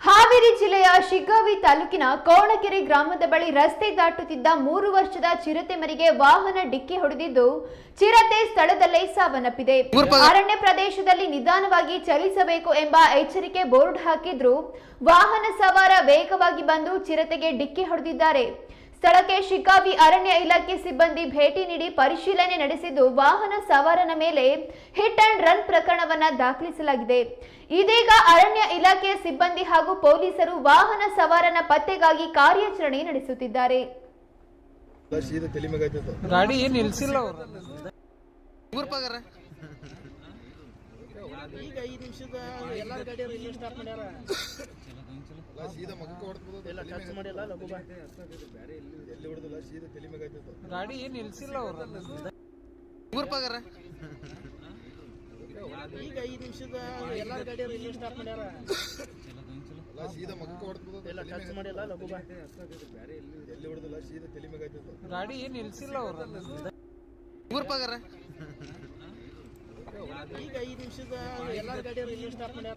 ಹಾವೇರಿ ಜಿಲ್ಲೆಯ ಶಿಗ್ಗಾವಿ ತಾಲೂಕಿನ ಕೋಣಕೆರೆ ಗ್ರಾಮದ ಬಳಿ ರಸ್ತೆ ದಾಟುತ್ತಿದ್ದ 3 ವರ್ಷದ ಚಿರತೆ ಮರಿಗೆ ವಾಹನ ಡಿಕ್ಕಿ ಹೊಡೆದಿದ್ದು ಚಿರತೆ ಸ್ಥಳದಲ್ಲೇ ಸಾವನ್ನಪ್ಪಿದೆ. ಅರಣ್ಯ ಪ್ರದೇಶದಲ್ಲಿ ನಿಧಾನವಾಗಿ ಚಲಿಸಬೇಕು ಎಂಬ ಎಚ್ಚರಿಕೆ ಬೋರ್ಡ್ ಹಾಕಿದ್ರು ವಾಹನ ಸವಾರ ವೇಗವಾಗಿ ಬಂದು ಚಿರತೆಗೆ ಡಿಕ್ಕಿ ಹೊಡೆದಿದ್ದಾರೆ. ಸ್ಥಳಕ್ಕೆ ಶಿಗ್ಗಾವಿ ಅರಣ್ಯ ಇಲಾಖೆ ಸಿಬ್ಬಂದಿ ಭೇಟಿ ನೀಡಿ ಪರಿಶೀಲನೆ ನಡೆಸಿದ್ದು ವಾಹನ ಸವಾರನ ಮೇಲೆ ಹಿಟ್ ಅಂಡ್ ರನ್ ಪ್ರಕರಣವನ್ನ ದಾಖಲಿಸಲಾಗಿದೆ. ಇದೀಗ ಅರಣ್ಯ ಇಲಾಖೆಯ ಸಿಬ್ಬಂದಿ ಹಾಗೂ ಪೊಲೀಸರು ವಾಹನ ಸವಾರನ ಪತ್ತೆಗಾಗಿ ಕಾರ್ಯಾಚರಣೆ ನಡೆಸುತ್ತಿದ್ದಾರೆ. ಗಾಡಿ ನಿಲ್ಸಿಲ್ಲ ಈಗ 5 ನಿಮಿಷದ ಎಲ್ಲಾರ ಗಾಡಿ ಇಲ್ಲಿ ಸ್ಟಾಪ್ ಮಾಡ್ಯಾರ. ಸೀದಾ ಮಗಕ್ಕೆ ಹೊಡೆದು ಎಲ್ಲ ಟಚ್ ಮಾಡಿಲ್ಲ ಲಘು ಬಾ ಎಲ್ಲಿ ಹೊಡೆದಿಲ್ಲ ಸೀದಾ ತಲೆ ಮೇಲೆ ಆಯ್ತು. ಗಾಡಿ ನಿಲ್ಸಿಲ್ಲ ಅವರು ಈಗ 5 ನಿಮಿಷದ ಎಲ್ಲಾರ ಗಾಡಿ ಇಲ್ಲಿ ಸ್ಟಾಪ್ ಮಾಡ್ಯಾರ. ಸೀದಾ ಮಗಕ್ಕೆ ಹೊಡೆದು ಎಲ್ಲ ಟಚ್ ಮಾಡಿಲ್ಲ ಲಘು ಬಾ ಎಲ್ಲಿ ಹೊಡೆದಿಲ್ಲ ಸೀದಾ ತಲೆ ಮೇಲೆ ಆಯ್ತು. ಗಾಡಿ ನಿಲ್ಸಿಲ್ಲ ಅವರು ಈಗ 5 ನಿಮಿಷದ ಎಲ್ಲಾರ ಗಾಡಿ ಇಲ್ಲಿ ಸ್ಟಾಪ್ ಮಾಡ್ಯಾರ.